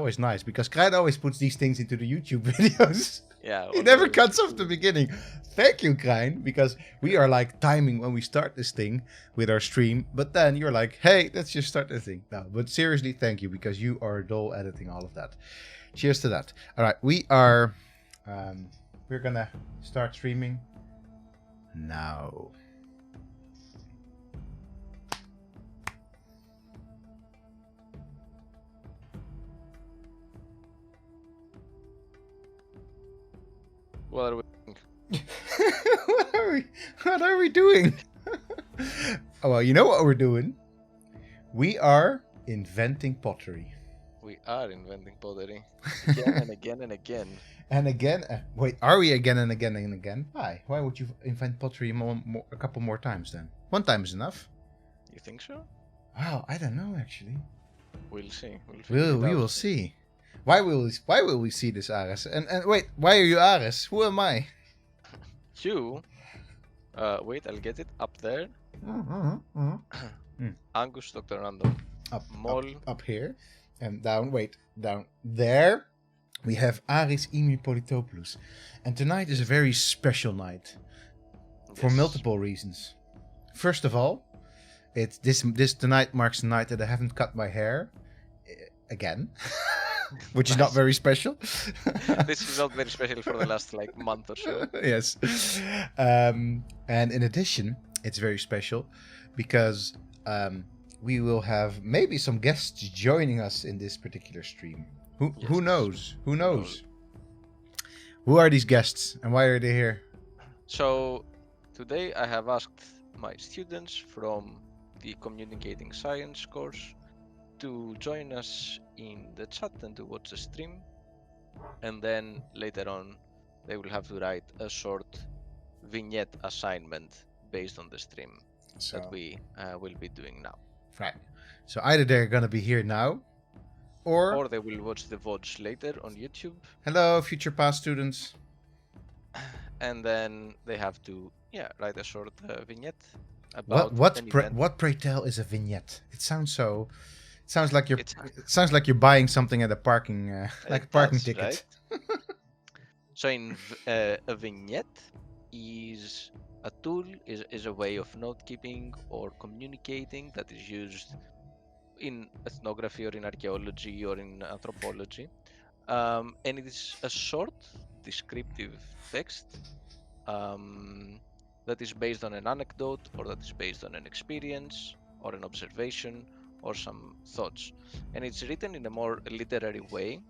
always nice because Krijn always puts these things into the YouTube videos. Yeah. He never cuts off the beginning. Thank you, Krijn, because we are like timing when we start this thing with our stream, but then you're like, hey, let's just start the thing. No, but seriously, thank you, because you are dull editing all of that. Cheers to that. All right, we're gonna start streaming now. What are we doing? What are we doing? Oh, well, you know what we're doing? We are inventing pottery. We are inventing pottery again and again and again. And again, wait, are we again and again and again? Why? Why would you invent pottery a couple more times then? One time is enough. You think so? Wow, I don't know actually. We'll see. We will see. Why will we see this, Aris? And wait, why are you Aris? Who am I? You. Wait, I'll get it up there. Angus, Dr. Random. Mol. Up here. And down, down there. We have Aris, Ymir, Politopoulos. And tonight is a very special night. For multiple reasons. First of all, it's this tonight marks the night that I haven't cut my hair. Again. Which is not very special. This is not very special for the last month or so. Yes. And in addition, it's very special because we will have maybe some guests joining us in this particular stream. Who knows? Who knows? Who are these guests and why are they here? So today I have asked my students from the Communicating Science course to join us in the chat and to watch the stream, and then later on they will have to write a short vignette assignment based on the stream that we will be doing now. Right. So either they're gonna be here now, or they will watch the VODs later on YouTube. Hello, future past students. And then they have to write a short vignette about what pray tell is a vignette? It sounds like you're buying something at a parking ticket. Right? So a vignette is a tool, is a way of note keeping or communicating that is used in ethnography or in archaeology or in anthropology, and it is a short descriptive text that is based on an anecdote or that is based on an experience or an observation or some thoughts, and it's written in a more literary way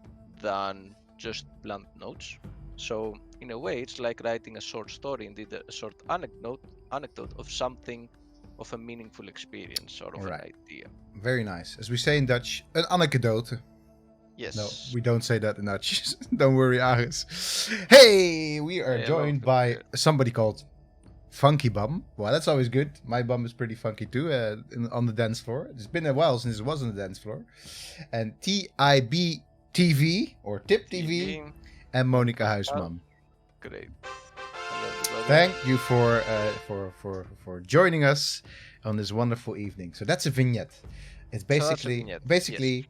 than just blunt notes. So in a way it's like writing a short story, indeed a short anecdote of something, of a meaningful experience or of an idea. Very nice. As we say in Dutch, an anekdote. Yes. No, we don't say that in Dutch. Don't worry, Aris. Hey, we are joined by somebody called Funky Bum. Well, that's always good. My bum is pretty funky too on the dance floor. It's been a while since it was on the dance floor. And TIB TV or Tip TV and Monica Huisman. Great. Thank you for joining us on this wonderful evening. So that's a vignette. It's basically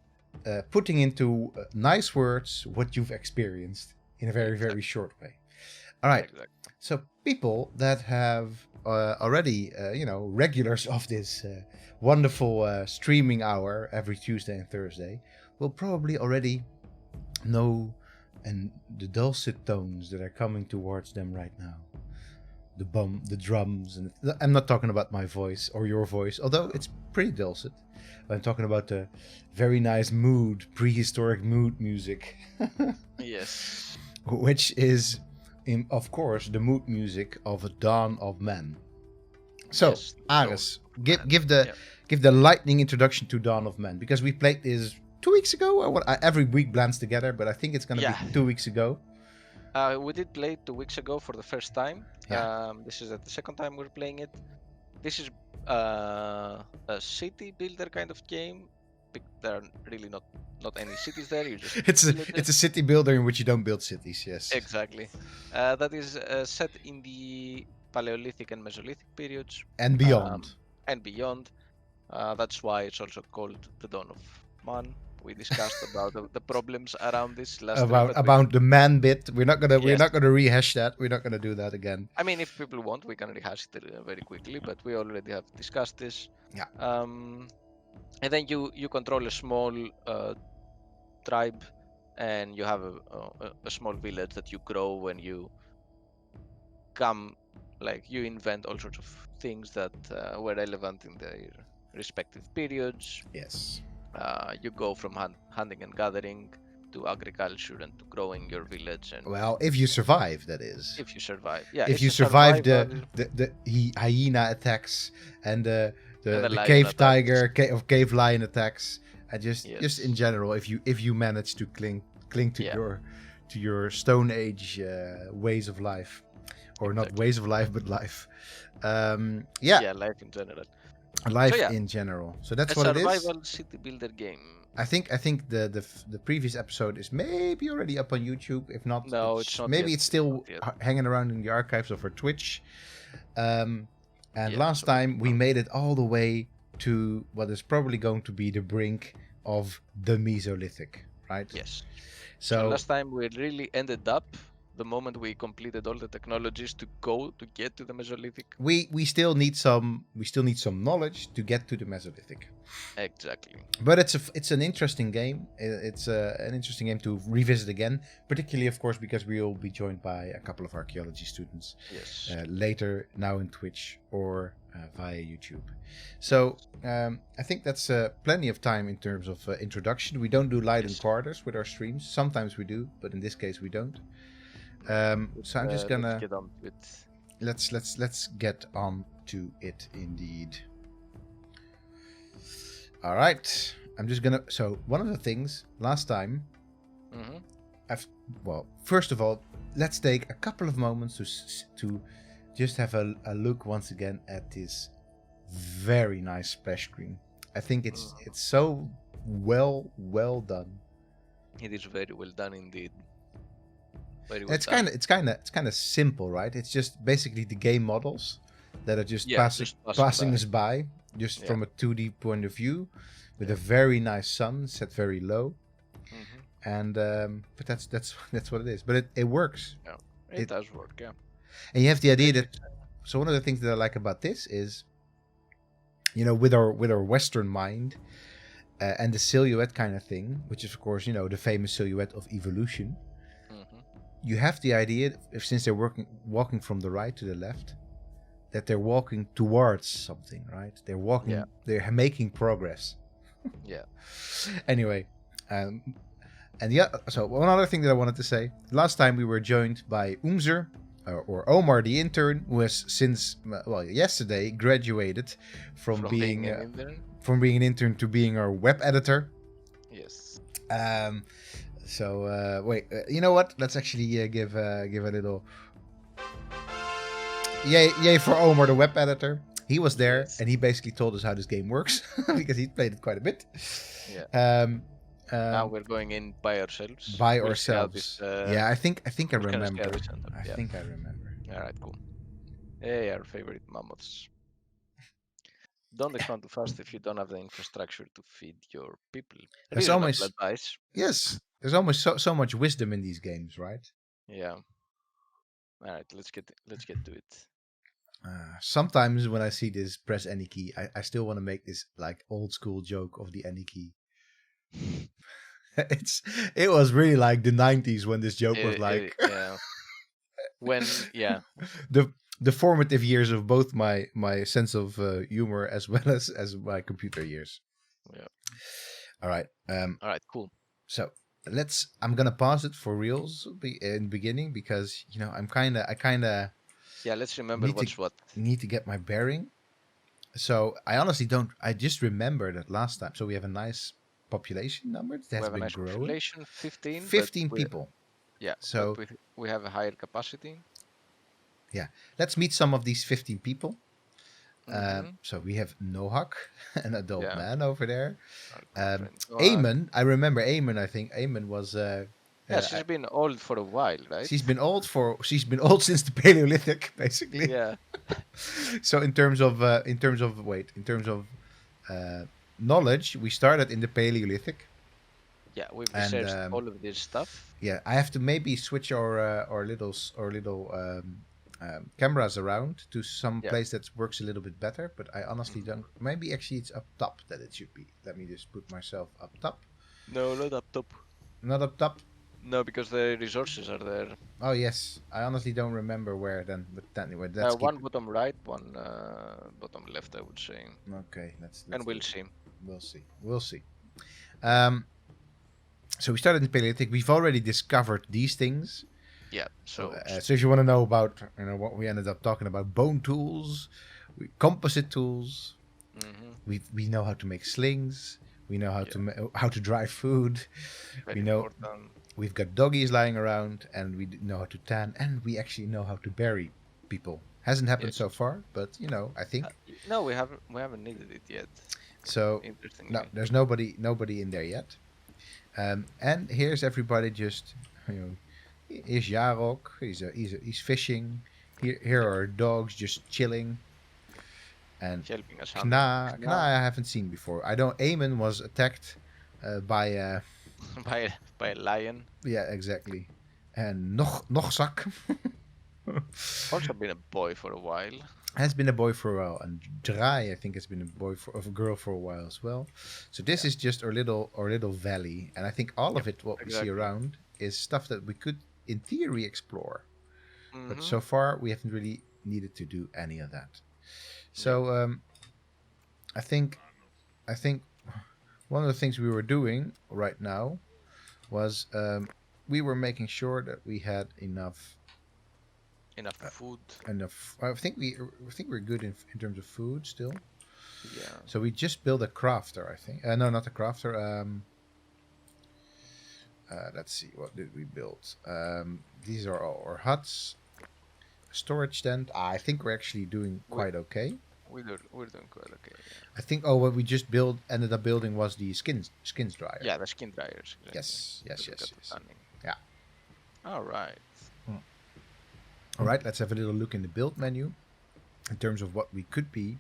putting into nice words what you've experienced in a very, very short way. All right. Exactly. So people that have already, regulars of this wonderful streaming hour every Tuesday and Thursday will probably already know and the dulcet tones that are coming towards them right now. The drums, and I'm not talking about my voice or your voice, although it's pretty dulcet. I'm talking about the very nice prehistoric mood music. Yes. Which is, of course, the mood music of a dawn of man. So, yes, Aris, give the lightning introduction to Dawn of Man, because we played this 2 weeks ago. Or what? Every week blends together, but I think it's gonna be 2 weeks ago. We did play it 2 weeks ago for the first time. Yeah. This is the second time we're playing it. This is a city builder kind of game. There are really not any cities there. You just it's a city builder in which you don't build cities. Yes. Exactly. That is set in the Paleolithic and Mesolithic periods. And beyond. That's why it's also called the Dawn of Man. We discussed about the problems around this last about the man bit. We're not gonna Yes. rehash that. We're not gonna do that again. I mean, if people want, we can rehash it very quickly, but we already have discussed this. Yeah. And then you control a small tribe, and you have a small village that you grow when you come, like you invent all sorts of things that were relevant in their respective periods. Yes. You go from hunting and gathering to agriculture and to growing your village. And well, if you survive, that is. If you survive, yeah. If you survive the hyena attacks and the cave tiger or cave lion attacks, and just in general, if you manage to cling to your Stone Age ways of life, or not ways of life, but life. Yeah, life in general. In general. So that's what it is. A survival city builder game. I think the previous episode is maybe already up on YouTube. If not, no, it's not. Maybe it's still hanging around in the archives of our Twitch. And last time we made it all the way to what is probably going to be the brink of the Mesolithic, right? Yes. So last time we really ended up the moment we completed all the technologies to get to the Mesolithic. We still need some knowledge to get to the Mesolithic. Exactly. But it's an interesting game. It's an interesting game to revisit again, particularly of course because we will be joined by a couple of archaeology students. Yes. Later now in Twitch or via YouTube. So I think that's plenty of time in terms of introduction. We don't do light and quarters with our streams. Sometimes we do, but in this case we don't. So I'm just gonna let's get on to it indeed. All right, I'm just gonna. So one of the things last time, first of all, let's take a couple of moments to just have a look once again at this very nice splash screen. I think it's so well done. It is very well done indeed. It's kind of simple, right? It's just basically the game models that are just passing us by, from a 2D point of view, with a very nice sun set very low, and but that's what it is. But it works. Yeah, it does work. Yeah. And you have the idea that. So one of the things that I like about this is, with our Western mind, and the silhouette kind of thing, which is of course the famous silhouette of evolution. You have the idea, since they're walking from the right to the left, that they're walking towards something, right? They're walking, they're making progress. Yeah. Anyway, so one other thing that I wanted to say. Last time we were joined by Umzer, or Omar the intern, who has since, yesterday graduated from being an intern to being our web editor. Yes. So wait, you know what? Let's actually give a little yay for Omar, the web editor. He was there, and he basically told us how this game works because he played it quite a bit. Yeah. Now we're going in by ourselves. Yeah, I think I remember. I think I remember. All right, cool. Hey, our favorite mammoths. Don't expand too fast if you don't have the infrastructure to feed your people. There's almost advice. Yes. There's almost so much wisdom in these games, right? Yeah. All right, let's get to it. Sometimes when I see this press any key, I still want to make this like old school joke of the any key. It was really like the 90s when this joke was like the formative years of both my sense of humor as well as my computer years. Yeah. All right. All right. Cool. So I'm gonna pause it for reals in the beginning because I kind of. Yeah. Let's remember what's what. Need to get my bearing. So I honestly don't. I just remember that last time. So we have a nice population number that has been growing. Population 15. 15 people. Yeah. So we have a higher capacity. Yeah. Let's meet some of these 15 people. So we have Nohak, an adult man over there. Eamon, I remember Eamon. I think Eamon was. She's been old for a while, right? She's been old since the Paleolithic, basically. Yeah. So in terms of knowledge, we started in the Paleolithic. Yeah, we've researched all of this stuff. Yeah, I have to maybe switch our little cameras around to some place that works a little bit better. But I honestly don't. Maybe actually it's up top that it should be. Let me just put myself up top. No, not up top. Not up top. No, because the resources are there. Oh yes, I honestly don't remember where then. But anyway, that's one bottom right, one bottom left, I would say. Okay, let's and we'll see. We'll see. So we started in Paleolithic. We've already discovered these things. Yeah. So if you want to know about what we ended up talking about, bone tools, composite tools. Mm-hmm. We know how to make slings. We know how to dry food. Very important. We've got doggies lying around, and we know how to tan, and we actually know how to bury people. Hasn't happened so far, but I think. No, we haven't needed it yet. So no, there's nobody in there yet. And here's everybody just, here's Jarok, he's fishing. Here are dogs just chilling. And helping us. Kna I haven't seen before. Eamon was attacked by by a lion. Yeah, exactly. And Nochzak. Also been a boy for a while. Has been a boy for a while, and Dry I think has been a girl for a while as well. So this is just our little valley, and I think all of it we see around is stuff that we could in theory explore, but so far we haven't really needed to do any of that. So I think one of the things we were doing right now was we were making sure that we had enough food. I think we're good in terms of food still. Yeah. So we just built a crafter, I think. No, not a crafter. Let's see, what did we build? These are all our huts. Storage tent. I think we're actually doing quite okay. We're doing quite okay. Yeah. I think what we just ended up building was the skins dryer. Yeah, the skin dryers. Exactly. Yes. Yeah. All right. All right, let's have a little look in the build menu in terms of what we could be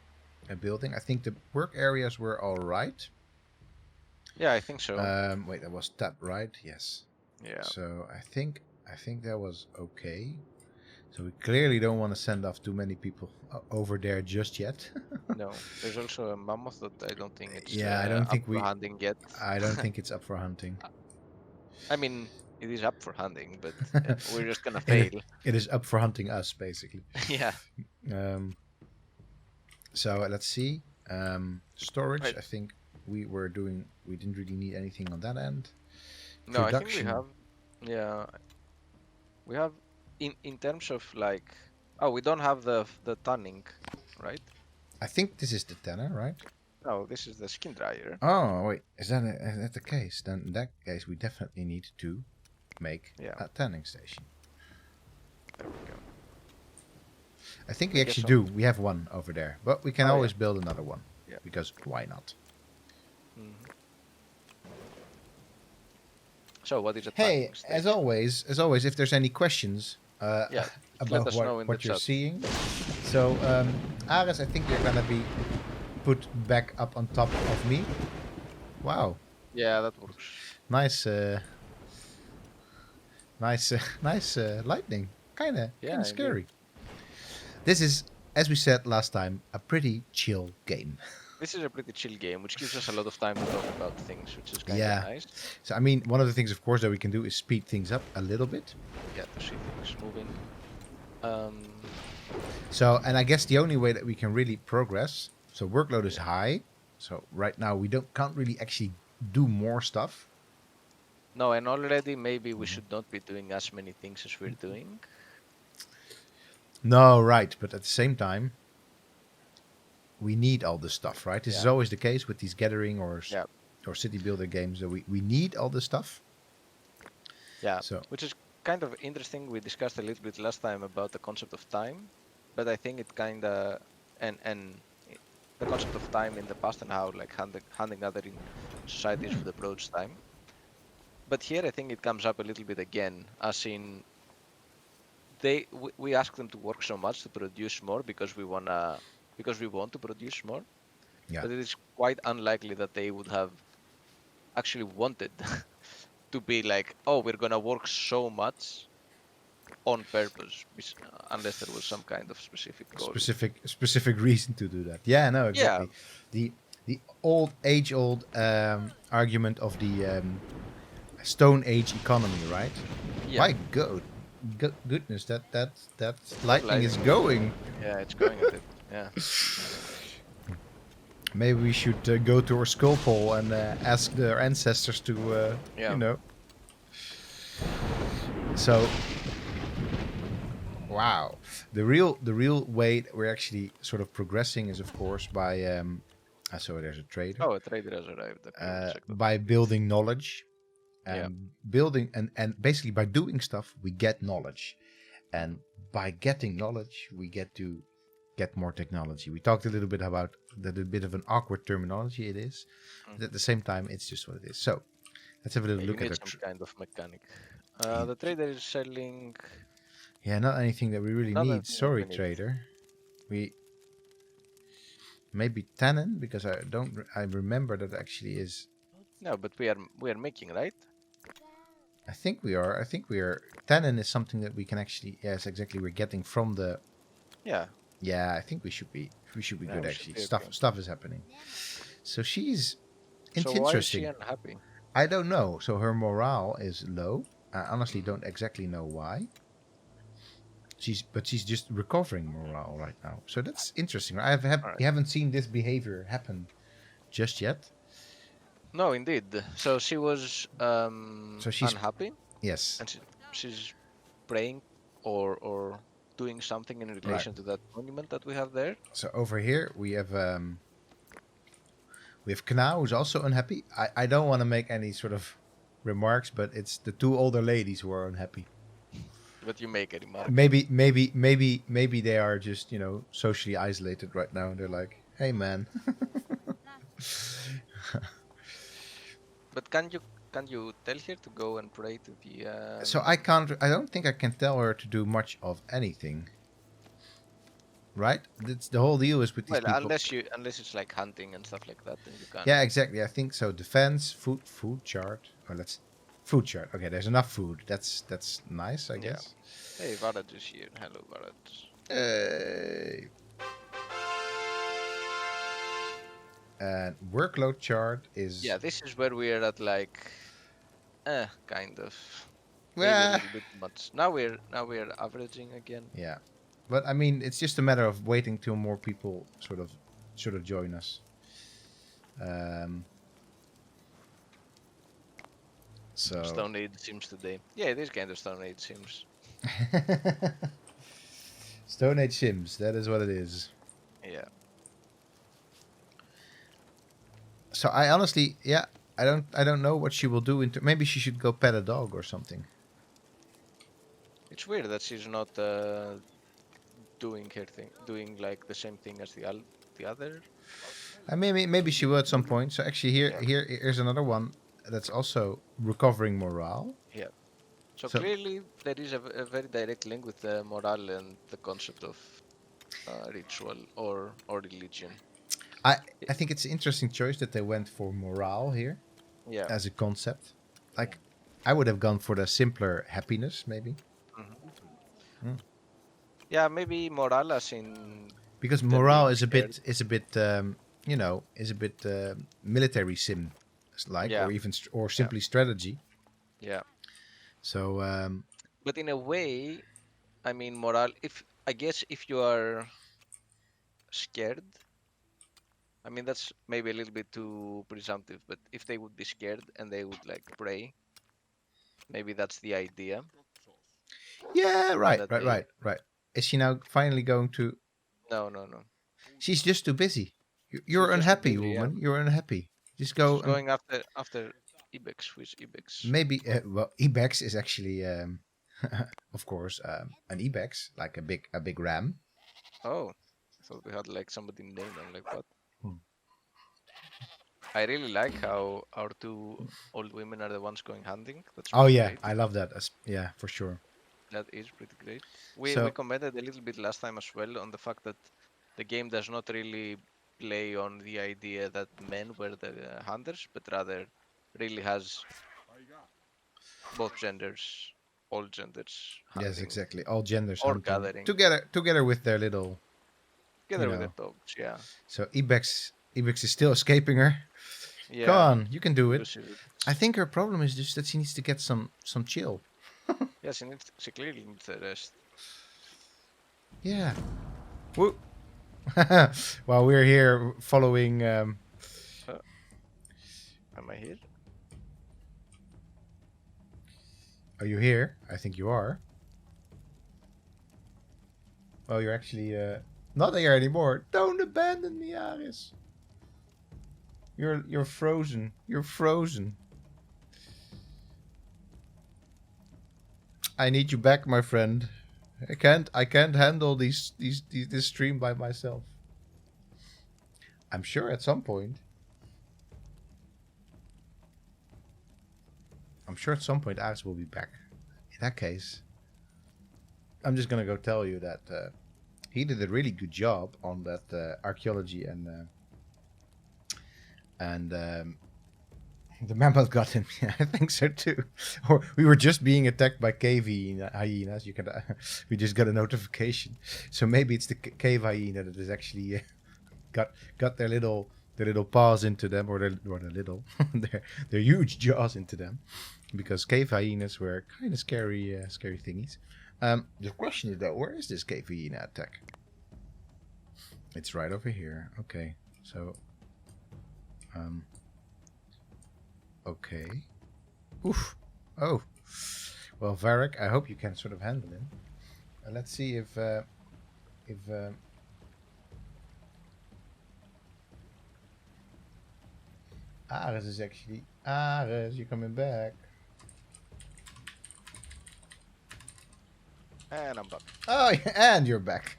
building. I think the work areas were all right. Yeah, I think so. Wait, that was tab, right? Yes. Yeah. So I think that was okay. So we clearly don't want to send off too many people over there just yet. No, there's also a mammoth that I don't think it's I don't think for hunting yet. I don't think it's up for hunting. I mean, it is up for hunting, but we're just gonna fail. It is up for hunting us, basically. Yeah. So let's see. Storage. Right. I think we didn't really need anything on that end. No, production. I think we have. Yeah. We have in terms of like. Oh, we don't have the tanning, right? I think this is the tanner, right? No, this is the skin dryer. Oh wait, is that the case? Then in that case, we definitely need to make a tanning station. There we go. I think we actually do. We have one over there, but we can always build another one. Yeah. Because why not? Mm-hmm. So what is it? Hey, as always, if there's any questions about what you're seeing. So, Aris, I think you're gonna be put back up on top of me. Wow. Yeah, that works. Nice. Nice lightning. Kinda scary. This is, as we said last time, a pretty chill game. This is a pretty chill game, which gives us a lot of time to talk about things, which is kind of nice. So, I mean, one of the things, of course, that we can do is speed things up a little bit. Yeah, to see things moving. So, and I guess the only way that we can really progress, so workload is high. So right now we can't really actually do more stuff. No, and already maybe we should not be doing as many things as we're doing. No, right. But at the same time, we need all this stuff, right? This is always the case with these gathering or city builder games. That we need all this stuff. Yeah, which is kind of interesting. We discussed a little bit last time about the concept of time, but I think it kind of and the concept of time in the past and how like hunting gathering societies would approach time. But here I think it comes up a little bit again, as in we ask them to work so much to produce more because we want to produce more. Yeah. But it is quite unlikely that they would have actually wanted to be like, oh, we're gonna work so much on purpose, unless there was some kind of specific goal. Specific reason to do that. Yeah, no, exactly. Yeah. The age-old argument of the Stone Age economy, right? Yeah. My goodness, that lightning is going. Yeah, it's going a bit. Yeah. Maybe we should go to our skull pole and ask their ancestors to, you know. So, wow, the real way that we're actually sort of progressing is, of course, by so there's a trader. Oh, a trader has arrived. By building knowledge, and building and basically by doing stuff we get knowledge, and by getting knowledge we get to get more technology. We talked a little bit about that, a bit of an awkward terminology it is, but at the same time it's just what it is. So let's have a little look at it. Some kind of mechanic. The trader is selling. Yeah, not anything that we really need. Sorry, trader. We maybe tannin, because I remember that actually is. No, but we are making, right? I think we are. Tannin is something that we can actually. Yes, exactly. We're getting from the. Yeah. Yeah, I think we should be good actually. Stuff is happening. So she's interesting. So why is she unhappy? I don't know. So her morale is low. I honestly don't exactly know why. But she's just recovering morale right now. So that's interesting. We haven't seen this behavior happen just yet. No, indeed. So she was so she's unhappy. Yes. And she's praying or doing something in relation to that monument that we have there. So over here we have Kna, who's also unhappy. I don't want to make any sort of remarks, but it's the two older ladies who are unhappy. But you make a remark. Maybe they are just, socially isolated right now, and they're like, "Hey, man." But can you tell her to go and pray to the? So I can't. I don't think I can tell her to do much of anything. Right? That's the whole deal is with these people. Unless it's like hunting and stuff like that, then you can. Yeah, exactly. I think so. Defense, food chart. Food chart. Okay, there's enough food. That's nice, I guess. Hey, Varad is here. Hello, Varad. Hey. And workload chart is. Yeah, this is where we are at, like, kind of. Well, maybe a little bit much. Now we're averaging again. Yeah, but I mean, it's just a matter of waiting till more people sort of join us. So Stone Age Sims today. Yeah, it is kind of Stone Age Sims. Stone Age Sims, that is what it is. Yeah. So I honestly, I don't know what she will do. Maybe she should go pet a dog or something. It's weird that she's not doing her thing, doing like the same thing as the other. Maybe she will at some point. So actually, here's another one that's also recovering morale. Yeah. So clearly there is a very direct link with the morale and the concept of ritual or religion. I think it's an interesting choice that they went for morale here. Yeah. As a concept, like I would have gone for the simpler happiness, maybe. Mm-hmm. Yeah, maybe morale as in. Because morale is a bit military sim, like, or simply strategy. Yeah. So. But in a way, I mean, morale. I guess if you are scared, I mean that's maybe a little bit too presumptive. But if they would be scared and they would like pray, maybe that's the idea. Yeah. Right. Is she now finally going to? No. She's just too busy. You're unhappy, busy, woman. Yeah. You're unhappy. Just go. She's going after Ibex. Who is Ibex? Maybe. Ibex is actually, of course, an Ibex, like a big ram. Oh, I thought we had like somebody named. I'm like, what? I really like how our two old women are the ones going hunting. That's great. I love that. Yeah, for sure. That is pretty great. We commented a little bit last time as well on the fact that the game does not really play on the idea that men were the hunters, but rather really has both genders, all genders hunting. Yes, exactly. All genders or hunting gathering. together with their little... Together with their dogs, yeah. So Ibex is still escaping her. Yeah. Come on, you can do it. Lucy Roots. I think her problem is just that she needs to get some chill. Yeah, she clearly needs a rest. Yeah. Woo. While we're here following... Am I here? Are you here? I think you are. Well, you're actually not here anymore. Don't abandon me, Aris. You're frozen. You're frozen. I need you back, my friend. I can't handle this stream by myself. I'm sure at some point. Aris will be back. In that case, I'm just gonna go tell you that he did a really good job on that archaeology and the mammoth got him. Yeah, I think so too. Or we were just being attacked by cave hyenas. We just got a notification. So maybe it's the cave hyena that is actually got their little paws into them, or their little their huge jaws into them, because cave hyenas were kind of scary thingies. The question is though, where is this cave hyena attack? It's right over here. Okay, so okay. Oof. Oh. Well, Varric, I hope you can sort of handle him. Let's see if Aris is actually... Aris, you're coming back. And I'm back. Oh, yeah, and you're back.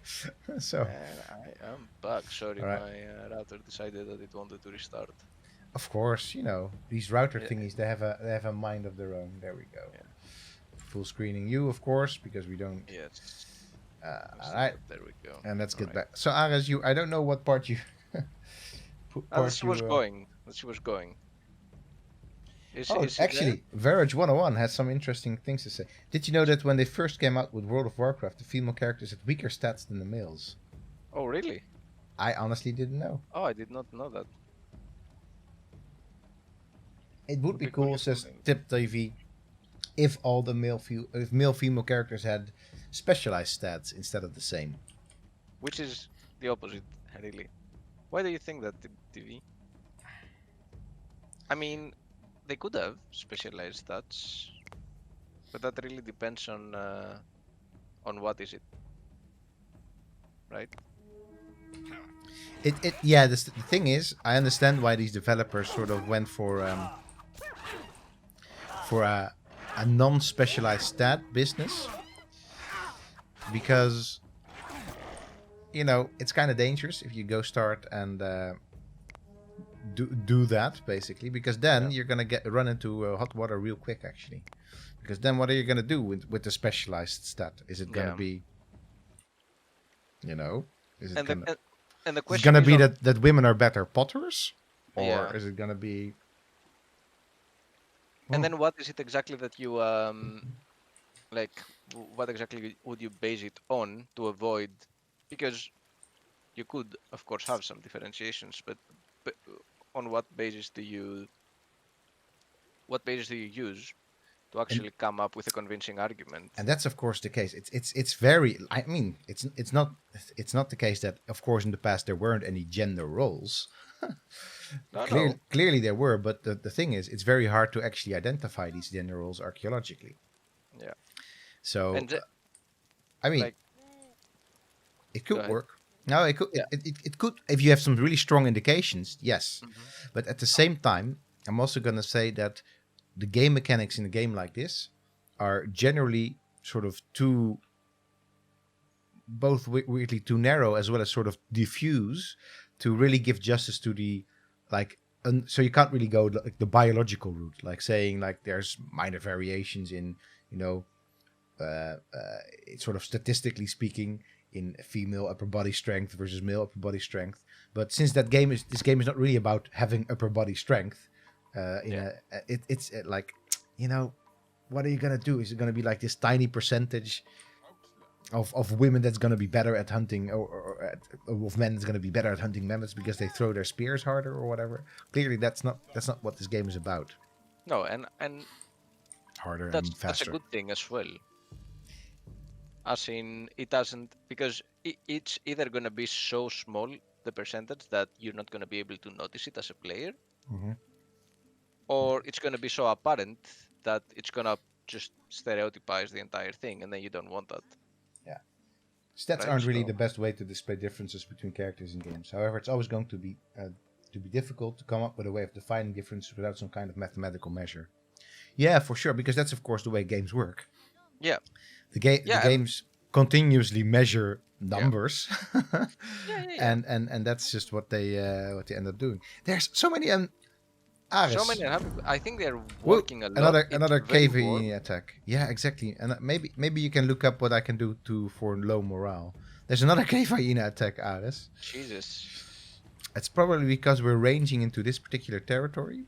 So. And I am back. Sorry, right. My router decided that it wanted to restart. Of course, these router thingies, they have a mind of their own. There we go. Yeah. Full screening you, of course, because we don't... Yes. All right. There we go. And let's get back. So, Aris, I don't know what part you... She was going. She was going. Actually, Verage 101 has some interesting things to say. Did you know that when they first came out with World of Warcraft, the female characters had weaker stats than the males? Oh, really? I honestly didn't know. Oh, I did not know that. It would be cool, says Tip TV, if all the male-female characters had specialized stats instead of the same. Which is the opposite, really. Why do you think that, TV? I mean, they could have specialized stats, but that really depends on what is it, right? Yeah. The thing is, I understand why these developers sort of went for a non-specialized stat business, because it's kind of dangerous if you go start and do that, basically, because then you're gonna run into hot water real quick, actually. Because then what are you gonna do with the specialized stat? Is it gonna be, is it the question gonna be that women are better potters, or is it gonna be? And then what is it exactly that you like? What exactly would you base it on to avoid? Because you could, of course, have some differentiations, but on what basis do you use to actually come up with a convincing argument? And that's of course the case. It's very. I mean, it's not the case that, of course, in the past there weren't any gender roles. Clearly there were, but the thing is, it's very hard to actually identify these gender roles archaeologically. Yeah. So, I mean, it could work. No, it could. Yeah. It could, if you have some really strong indications. Yes, but at the same time, I'm also gonna say that the game mechanics in a game like this are generally sort of both weirdly too narrow, as well as sort of diffuse, to really give justice to the so you can't really go like the biological route, like saying like there's minor variations in sort of statistically speaking in female upper body strength versus male upper body strength. But since this game is not really about having upper body strength, it's like what are you gonna do? Is it gonna be like this tiny percentage of women that's gonna be better at hunting, or of men that's gonna be better at hunting mammoths because they throw their spears harder or whatever? Clearly, that's not what this game is about. No, and Harder that's and faster. That's a good thing as well. As in, it doesn't, because it's either gonna be so small, the percentage, that you're not gonna be able to notice it as a player, or it's gonna be so apparent that it's gonna just stereotypize the entire thing, and then you don't want that. Yeah. Stats aren't really the best way to display differences between characters in games. However, it's always going to be difficult to come up with a way of defining differences without some kind of mathematical measure. Yeah, for sure, because that's of course the way games work. Yeah. The games continuously measure numbers, and that's just what they end up doing. There's so many Aris. So many. I think they're working a lot. Another KVE attack. Yeah, exactly. And maybe you can look up what I can do for low morale. There's another KVE attack, Aris. Jesus. It's probably because we're ranging into this particular territory,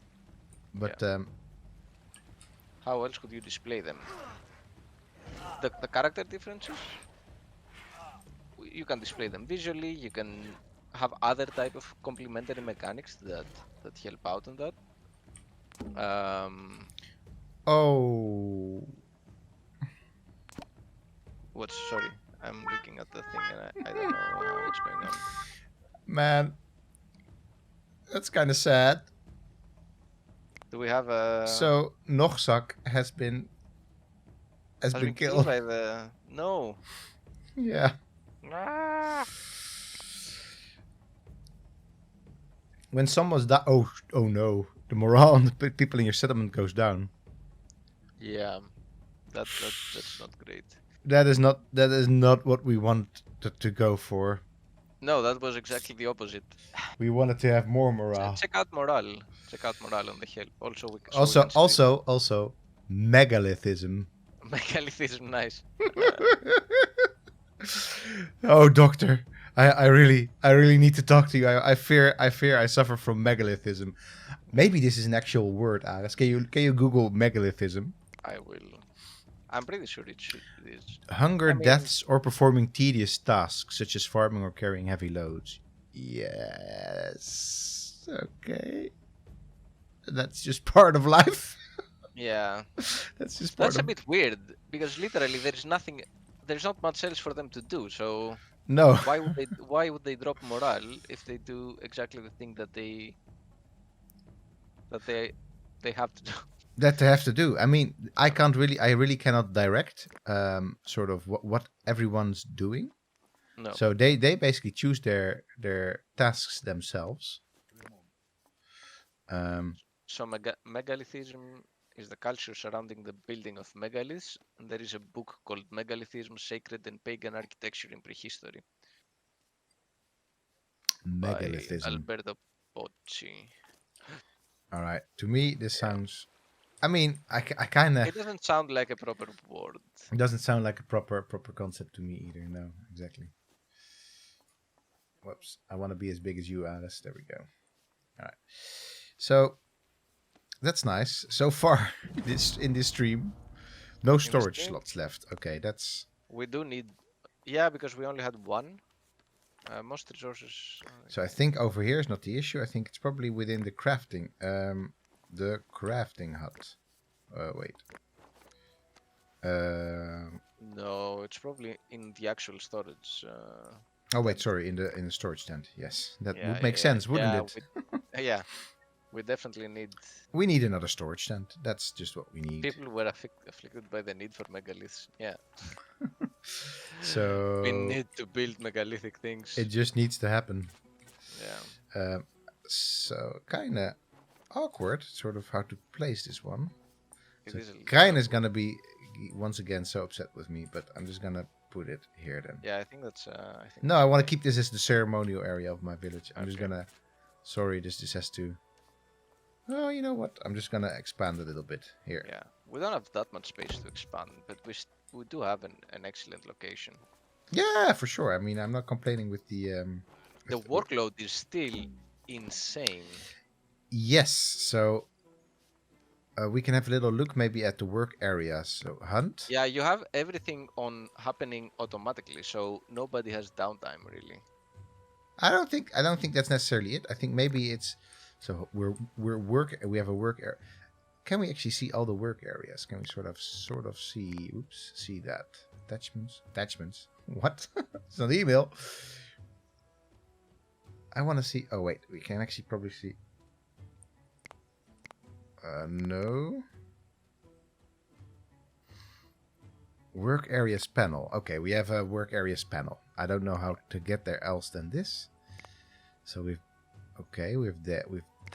but how else could you display them? The character differences? You can display them visually. You can have other type of complementary mechanics that help out on that. Oh. Sorry, I'm looking at the thing and I don't know what's going on. Man, that's kind of sad. Do we have a... So, Nochzak has been killed by the... No. Yeah. Ah. When someone's oh no, the morale on the people in your settlement goes down. Yeah, that's not great. That is not what we want to go for. No, that was exactly the opposite. We wanted to have more morale. Check out morale. Check out morale on the help. Also, Megalithism. Megalithism, nice. Oh, doctor, I really need to talk to you. I fear I suffer from Megalithism. Maybe this is an actual word, Aris. Can you Google Megalithism? I will. I'm pretty sure it is. Hunger, deaths, or performing tedious tasks such as farming or carrying heavy loads. Yes. Okay. That's just part of life. Yeah. That's a bit weird, because literally there's not much else for them to do. So no. Why would they drop morale if they do exactly the thing that they have to do? That they have to do. I mean, I really cannot direct sort of what everyone's doing. No. So they basically choose their tasks themselves. So Megalithism is the culture surrounding the building of megaliths, and there is a book called Megalithism, Sacred and Pagan Architecture in Prehistory. Megalithism. By Alberto Pozzi. All right. To me, this sounds... I mean, I kind of... It doesn't sound like a proper word. It doesn't sound like a proper concept to me either. No, exactly. Whoops. I want to be as big as you, Alice. There we go. All right. So, that's nice. So far, in this stream, no storage slots left. Okay, that's... We do need... Yeah, because we only had one. Most resources... So I think over here is not the issue. I think it's probably within the crafting. The crafting hut. Wait. No, it's probably in the actual storage. Oh wait, sorry, in the storage tent. Yes, that would make sense, wouldn't it? Yeah, we definitely need. We need another storage tent. That's just what we need. People were afflicted by the need for megaliths. Yeah. So we need to build megalithic things. It just needs to happen. Yeah. So kind of awkward, sort of how to place this one. It so is Krijn is gonna be once again so upset with me, but I'm just gonna put it here then. Yeah, I think that's. No, I want to keep this as the ceremonial area of my village. I'm just gonna. Sorry, this has to. Oh, you know what? I'm just gonna expand a little bit here. Yeah, we don't have that much space to expand, but we do have an excellent location. Yeah, for sure. I mean, I'm not complaining with the. The workload is still insane. Yes, so We can have a little look maybe at the work areas. So hunt. Yeah, you have everything on happening automatically, so nobody has downtime really. I don't think that's necessarily it. I think maybe it's so we have a work area. Can we actually see all the work areas? Can we sort of see that attachments? What? It's not email. I want to see. Oh wait, we can actually probably see. No. Work areas panel. Okay, we have a work areas panel. I don't know how to get there else than this. So we have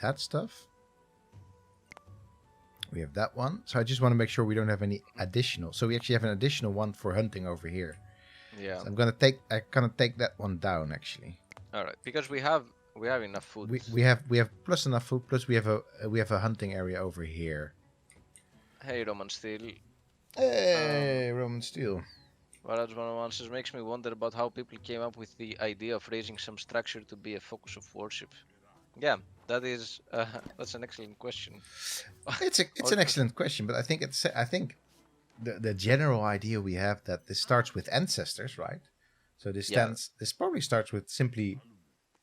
that stuff. We have that one. So I just want to make sure we don't have any additional. So we actually have an additional one for hunting over here. Yeah. So I'm gonna take that one down actually. All right, because we have enough food. We have plus enough food. Plus we have a hunting area over here. Hey, Roman Steel. Hey, Roman Steel. Varaj 101 says, makes me wonder about how people came up with the idea of raising some structure to be a focus of worship. Yeah, that's an excellent question. It's an excellent question, but I think the general idea we have that this starts with ancestors, right? So this probably starts with simply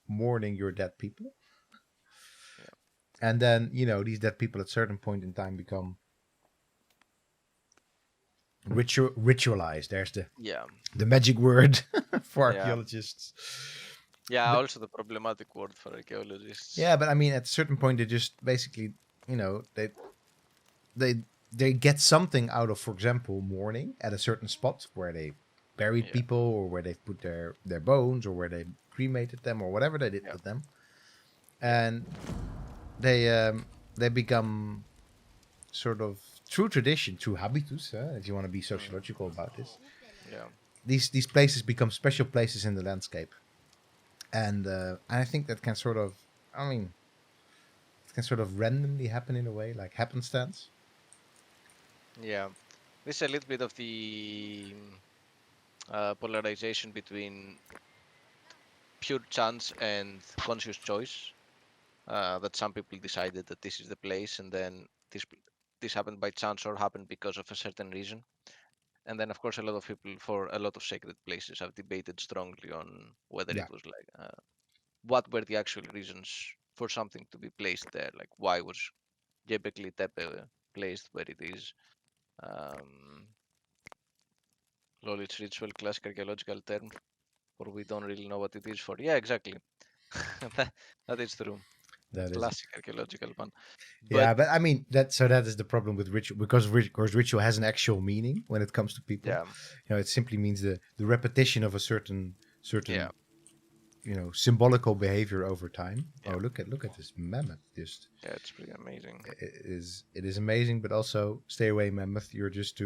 mourning your dead people. Yeah. And then, these dead people at a certain point in time become ritualized. There's the magic word for archaeologists. Yeah, but also the problematic word for archaeologists. Yeah, but I mean, at a certain point, they just basically, they get something out of, for example, mourning at a certain spot where they buried people, or where they put their bones, or where they cremated them, or whatever they did with them, and they become sort of through tradition, through habitus, if you want to be sociological about this. Yeah. These places become special places in the landscape, and I think that can sort of, it can sort of randomly happen in a way, like happenstance. Yeah, this is a little bit of the polarization between pure chance and conscious choice. That some people decided that this is the place, and then this happened by chance or happened because of a certain reason. And then, of course, a lot of people for a lot of sacred places have debated strongly on whether it was like what were the actual reasons for something to be placed there. Like, why was Göbekli Tepe placed where it is? Lol, it's ritual, classic archaeological term, or we don't really know what it is for. Yeah, exactly. that is true. That classic archaeological one. But I mean that is the problem with ritual, because ritual has an actual meaning when it comes to people. Yeah. It simply means the repetition of a certain symbolical behavior over time. Yeah. Oh, look at this mammoth! Just it's pretty amazing. It is amazing, but also stay away, mammoth. You're just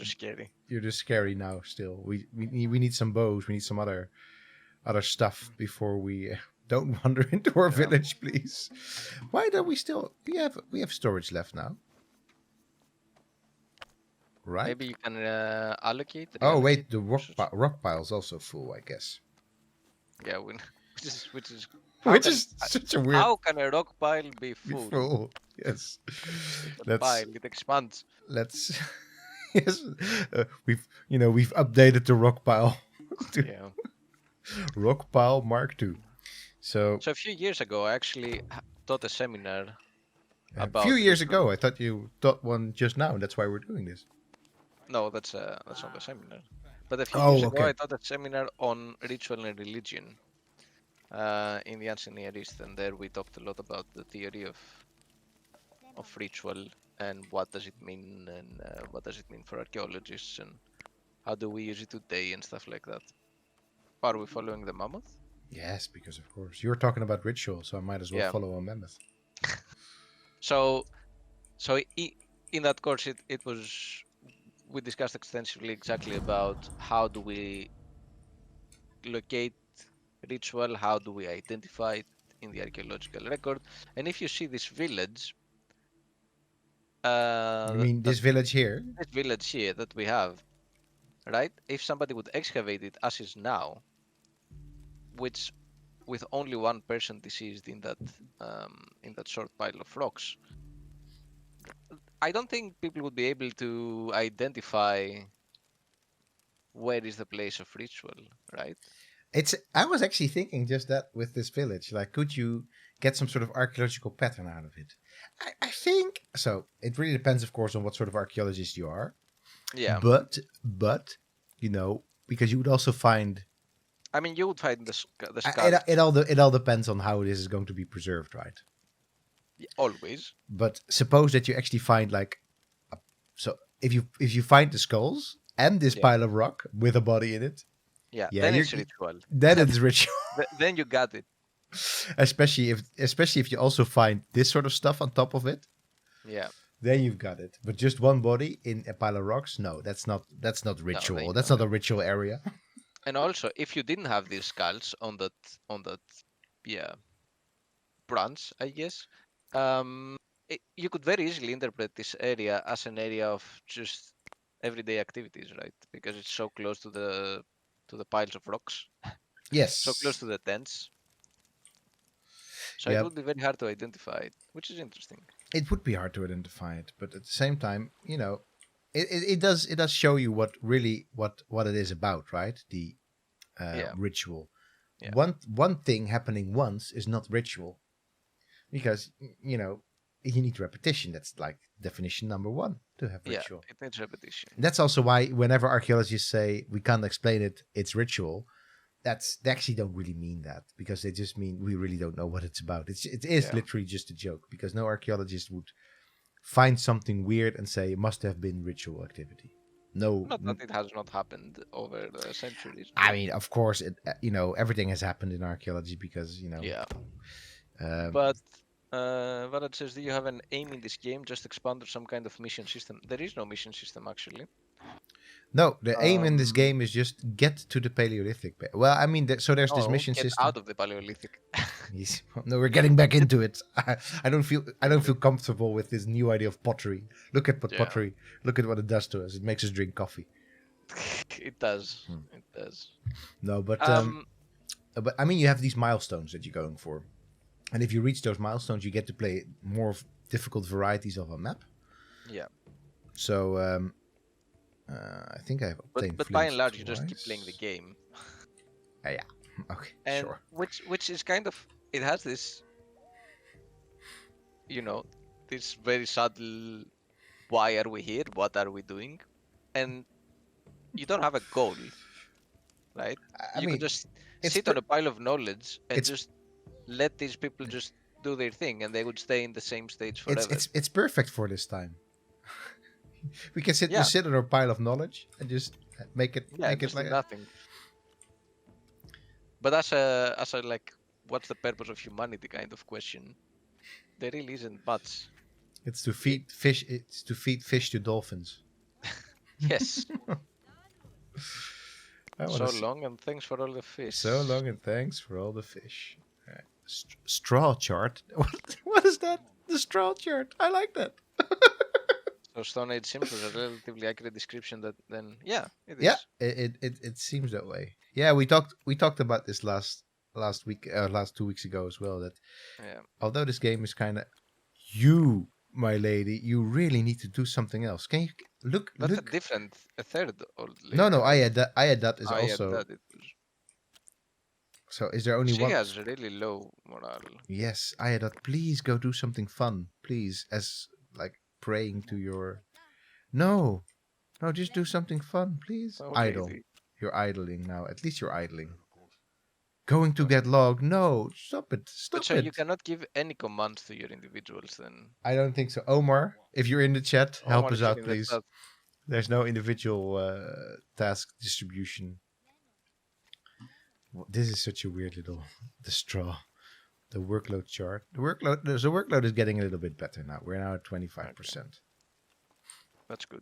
scary. You're just scary now. Still, we need some bows. We need some other stuff before we don't wander into our village, please. Why don't we still? We have storage left now, right? Maybe you can allocate. Oh wait, the rock pile's also full, I guess. Yeah, which is such a weird. How can a rock pile be full? Yes, pile, it expands. Let's. Yes, we've updated the rock pile. Rock pile Mark II. So a few years ago, I actually taught a seminar about. A few years ago, I thought you taught one just now. That's why we're doing this. No, that's not a seminar. But a few years ago, I taught a seminar on ritual and religion in the ancient Near East, and there we talked a lot about the theory of ritual and what does it mean, and what does it mean for archaeologists, and how do we use it today and stuff like that. Are we following the mammoth? Yes, because of course you're talking about ritual, so I might as well follow a mammoth. So in that course, it was, we discussed extensively exactly about how do we locate ritual, how do we identify it in the archaeological record, and if you see this village, you mean this village here? This village here that we have, right? If somebody would excavate it as is now, which with only one person deceased in that short pile of rocks, I don't think people would be able to identify where is the place of ritual, right? I was actually thinking just that with this village. Like, could you get some sort of archaeological pattern out of it? I think so. It really depends, of course, on what sort of archaeologist you are. Yeah. But because you would also find. I mean, you would find the skull. It all depends on how this is going to be preserved, right? Always. But suppose that you actually find so if you find the skulls and this pile of rock with a body in it, then it's ritual. Then it's ritual. Then you got it. especially if you also find this sort of stuff on top of it. Yeah. Then you've got it. But just one body in a pile of rocks, no, that's not ritual. No, that's not a ritual area. And also, if you didn't have these skulls on that branch, I guess, you could very easily interpret this area as an area of just everyday activities, right? Because it's so close to the piles of rocks. Yes. So close to the tents. So it would be very hard to identify it, which is interesting. It would be hard to identify it, but at the same time, it does show you what it is about, right? The ritual. Yeah. One thing happening once is not ritual, because you need repetition. That's like definition number one to have ritual. Yeah, it needs repetition. That's also why whenever archaeologists say we can't explain it, it's ritual. They actually don't really mean that, because they just mean we really don't know what it's about. It is literally just a joke, because no archaeologist would find something weird and say it must have been ritual activity. No, not that it has not happened over the centuries. I mean, of course, everything has happened in archaeology, because Yeah. But Valad says, do you have an aim in this game? Just expand or some kind of mission system? There is no mission system, actually. No, the aim in this game is just get to the Paleolithic. Well, I mean, there's this mission system. Out of the Paleolithic. Yes. No, we're getting back into it. I don't feel comfortable with this new idea of pottery. Look at pottery. Look at what it does to us. It makes us drink coffee. It does. It does. No, but I mean, you have these milestones that you're going for, and if you reach those milestones, you get to play more difficult varieties of a map. Yeah. So. I think I've obtained. But by and large, you just keep playing the game. Yeah. Okay. And sure. Which is kind of, it has this, this very subtle. Why are we here? What are we doing? And you don't have a goal, right? You could just sit on a pile of knowledge and just let these people just do their thing, and they would stay in the same stage forever. It's perfect for this time. We can sit on our pile of knowledge and just make it like nothing. But as a like, what's the purpose of humanity kind of question, there really isn't much. It's to feed fish. It's to feed fish to dolphins. Yes. So long and thanks for all the fish. So long and thanks for all the fish. Right. Straw chart. What is that? The straw chart. I like that. So Stone Age Sims was a relatively accurate description. That then, it is. Yeah, it seems that way. Yeah, we talked about this last 2 weeks ago as well. That although this game is kind of my lady, you really need to do something else. Can you look? That's look. a third old lady. No, I had that is also. So is there only one? She has really low morale. Yes, I had that. Please go do something fun, please, as like. Praying to your no just do something fun, please. Idle. You're idling now. At least you're idling. Going to get logged. No, stop it. So you cannot give any commands to your individuals then. I don't think so. Omar, if you're in the chat, help us out, please. There's no individual task distribution. This is such a weird little the straw. The workload chart. The workload is getting a little bit better now. We're now at 25%. Okay. That's good.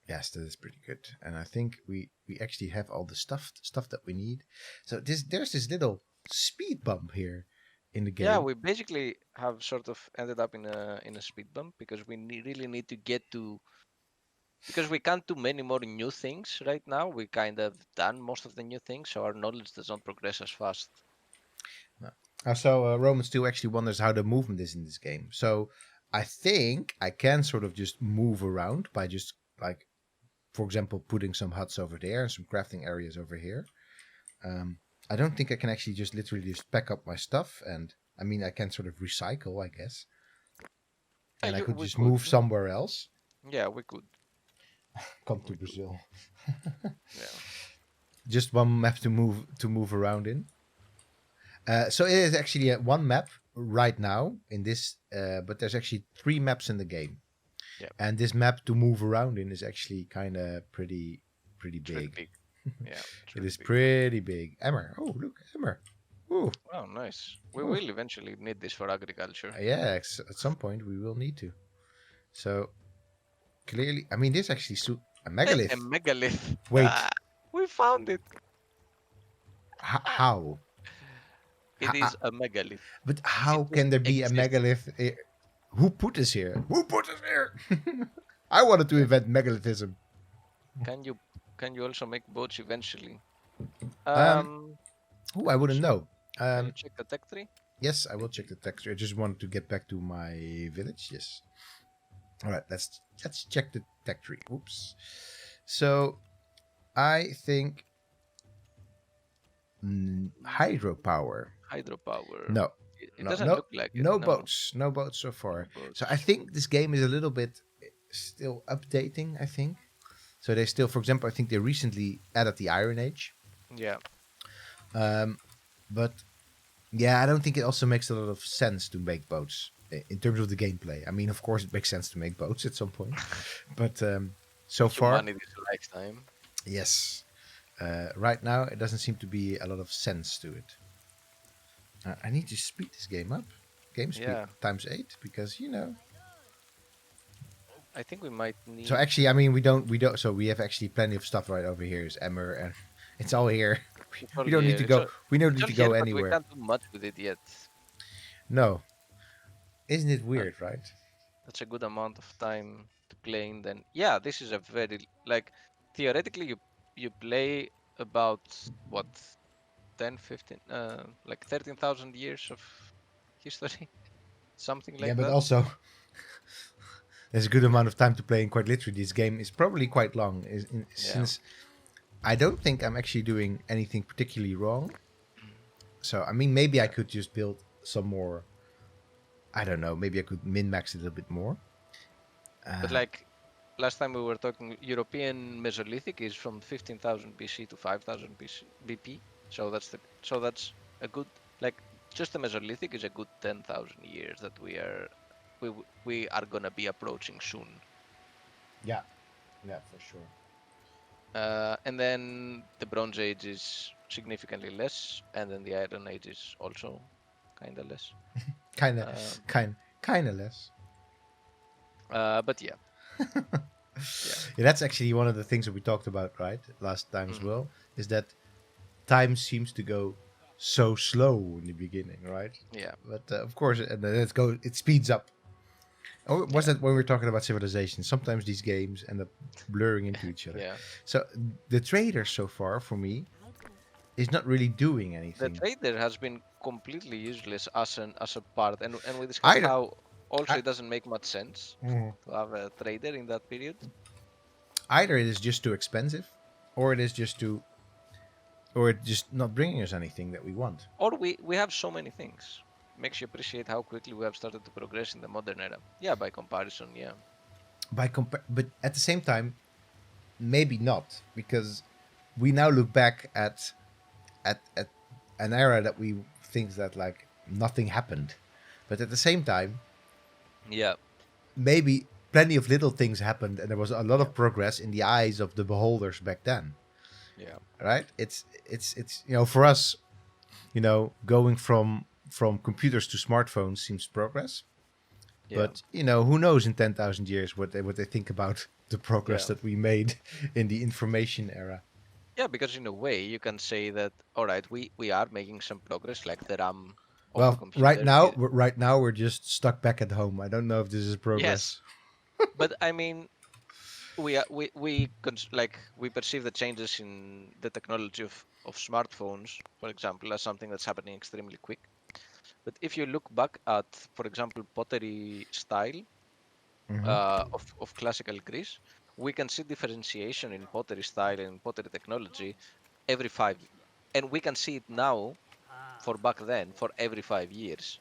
Yes, that is pretty good. And I think we actually have all the stuff that we need. So there's this little speed bump here in the game. Yeah, we basically have sort of ended up in a speed bump, because we really need to get to, because we can't do many more new things right now. We kind of done most of the new things, so our knowledge does not progress as fast. So Romans 2 actually wonders how the movement is in this game. So I think I can sort of just move around by just like, for example, putting some huts over there and some crafting areas over here. I don't think I can actually just literally just pack up my stuff, and I mean I can sort of recycle, I guess, and I could We just could. move somewhere else. Yeah, we could. Come to We could. Brazil. Yeah. Just one map to move around in. So it is actually one map right now in this, but there's actually 3 maps in the game. Yeah. And this map to move around in is actually kind of pretty It's big. really big. Yeah. It is big. pretty big. Ymir. Oh, look, Ymir. Ooh. Oh, nice. We Oh. will eventually need this for agriculture. Yeah, at some point we will need to. So clearly, I mean, this actually a megalith. A megalith. Wait, we found it. how? It is a megalith. But how can there be a megalith? Who put us here? Who put us here? I wanted to invent megalithism. Can you also make boats eventually? I wouldn't know. Can you check the tech tree? Yes, I will check the tech tree. I just wanted to get back to my village. Yes. All right, let's check the tech tree. Oops. So, I think hydropower. Hydropower. No. It doesn't look like it. No boats. No boats so far. So I think this game is a little bit still updating, I think. So they still, for example, I think they recently added the Iron Age. Yeah. But yeah, I don't think it also makes a lot of sense to make boats in terms of the gameplay. I mean, of course, it makes sense to make boats at some point, but so far, Humanity's lifetime. Yes. Right now, it doesn't seem to be a lot of sense to it. I need to speed this game up. Game speed times 8 because I think we might need. So actually, I mean, we don't. So we have actually plenty of stuff right over here. Is Ymir, and it's all here. We don't need to go. We don't need to go anywhere. We can't do much with it yet. No. Isn't it weird, right? That's a good amount of time to play in. Then yeah, this is a very theoretically you play about what 10, 15, like 13,000 years of history, something like that. Yeah, but also there's a good amount of time to play, and quite literally, this game is probably quite long. Since I don't think I'm actually doing anything particularly wrong. So, I mean, maybe I could just build some more. I don't know. Maybe I could min-max it a little bit more. But like last time we were talking, European Mesolithic is from 15,000 BC to 5,000 BP. So that's a good, like, just the Mesolithic is a good 10,000 years that we are gonna be approaching soon. Yeah, for sure. And then the Bronze Age is significantly less, and then the Iron Age is also kind of less. kind of less. But yeah. Yeah, that's actually one of the things that we talked about, right, last time as well, is that time seems to go so slow in the beginning, right? Yeah. But of course, and then it speeds up. Or was that when we were talking about Civilization? Sometimes these games end up blurring into each other. Yeah. So the trader so far for me is not really doing anything. The trader has been completely useless as a part, and we discussed how also it doesn't make much sense to have a trader in that period. Either it is just too expensive, or it is just not bringing us anything that we want. Or we have so many things. Makes you appreciate how quickly we have started to progress in the modern era. Yeah, by comparison, yeah. But at the same time, maybe not, because we now look back at an era that we think that like nothing happened, but at the same time, yeah, maybe plenty of little things happened, and there was a lot of progress in the eyes of the beholders back then. Yeah, right. It's for us, going from computers to smartphones seems progress. Yeah. But who knows in 10,000 years what they think about the progress that we made in the information era. Yeah, because in a way you can say that all right, we are making some progress, like the RAM. Well, right now we're just stuck back at home. I don't know if this is progress. Yes, but I mean, we perceive the changes in the technology of smartphones, for example, as something that's happening extremely quick. But if you look back at, for example, pottery style of classical Greece, we can see differentiation in pottery style and pottery technology every 5, and we can see it now for back then for every 5 years.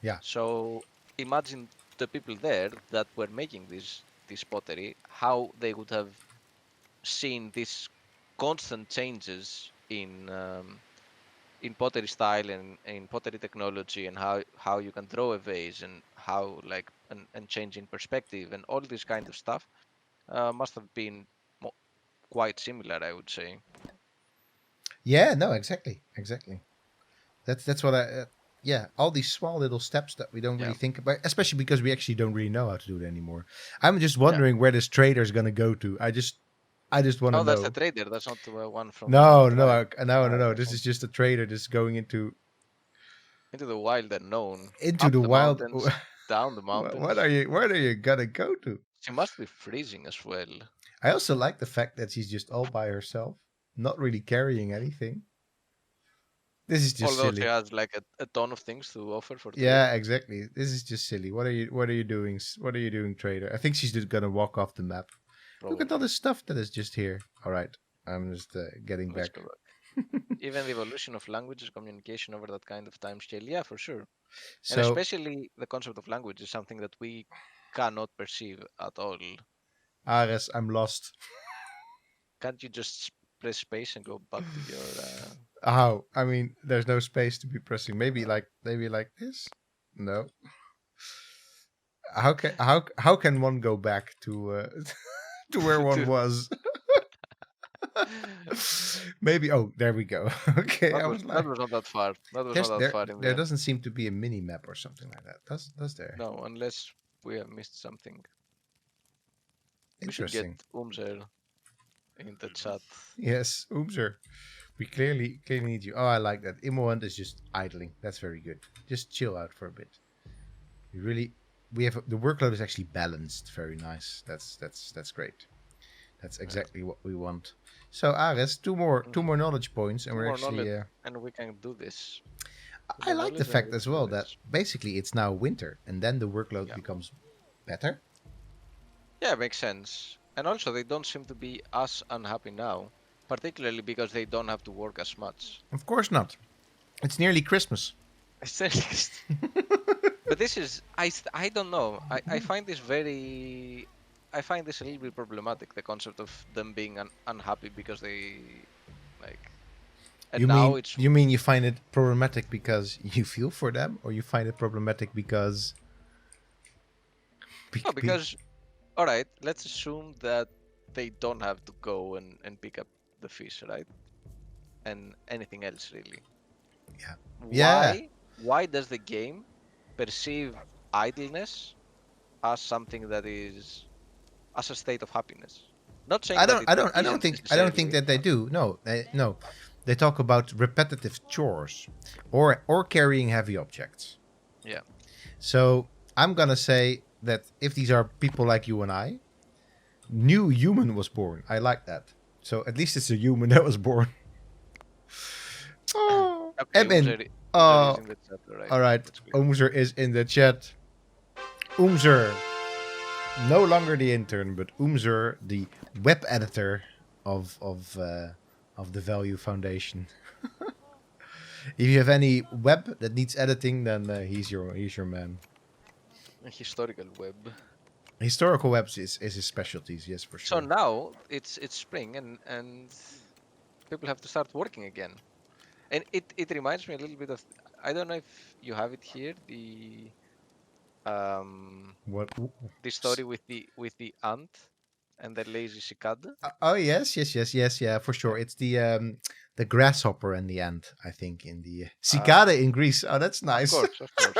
Yeah. So imagine the people there that were making this pottery, how they would have seen these constant changes in pottery style and in pottery technology, and how you can throw a vase, and how like and changing perspective and all this kind of stuff must have been quite similar, I would say. Yeah. No. Exactly. Exactly. That's what I. Yeah, all these small little steps that we don't really Yeah, think about, especially because we actually don't really know how to do it anymore. I'm just yeah. wondering where this trader is going to go to. I just want to Oh, that's the know. trader. That's not the one from No, the no, life. no, no, no. That's This not is just a trader just going into the wild unknown, into up the the wild. mountains, down the What are mountains. you? Where are you gonna go to? She must be freezing as well. I also like the fact that she's just all by herself, not really carrying anything. This is just Although she silly. has like a ton of things to offer for Yeah, trading. exactly. This is just silly. What are you doing? What are you doing, trader? I think she's just gonna walk off the map. Look at all Probably. this stuff that is just here. All right, I'm just getting Let's back. go back. Even the evolution of languages, communication over that kind of time scale, yeah, for sure. And So, especially the concept of language is something that we cannot perceive at all. Ares, I'm lost. Can't you just press space and go back to your? How? I mean, there's no space to be pressing. Maybe like this. No. How can one go back to to where one to was? Maybe. Oh, there we go. Okay, I was that like, was not that far. That was not that far in the there end. doesn't seem to be a mini map or something like that. Does there? No, unless we have missed something. We should get Interesting. Umzer in the chat. Yes, Oomzer. We clearly need you. Oh, I like that. Imoand is just idling. That's very good. Just chill out for a bit. We have the workload is actually balanced. Very nice. That's great. That's Yeah. exactly what we want. So Ares, two more knowledge points, and Two we're more actually. knowledge, and we can do this. Two I more like the knowledge, and fact we as can do well that this. basically it's now winter, and then the workload Yeah. becomes better. Yeah, makes sense. And also, they don't seem to be as unhappy now, particularly because they don't have to work as much. Of course not. It's nearly Christmas. But this is, I don't know. I find this very, I find this a little bit problematic. The concept of them being unhappy because they, like, and now it's You mean you find it problematic because you feel for them, or you find it problematic because no, because all right. Let's assume that they don't have to go and pick up the fish, right? And anything else really. yeah, yeah. Why does the game perceive idleness as something that is as a state of happiness? Not saying that it isn't I don't think necessarily, that they but do. No, no. They talk about repetitive chores, or carrying heavy objects. yeah. So I'm gonna say that if these are people like you and I, new human was born. I like that. So at least it's a human that was born. Oh, Okay, Emin. Umzer is in the chat, right? All right. That's great. Umzer is in the chat. Umzer, no longer the intern, but Umzer, the web editor of the Value Foundation. If you have any web that needs editing, then he's your man. Historical web. Historical webs is his specialties, yes, for So sure. now it's spring and people have to start working again. And it reminds me a little bit of, I don't know if you have it here, um What? the story with the ant and the lazy cicada. Oh yes, yeah, for Yeah. sure. It's the grasshopper and the ant, I think, in the Uh, cicada in Greece. Oh, that's of nice. course, of course.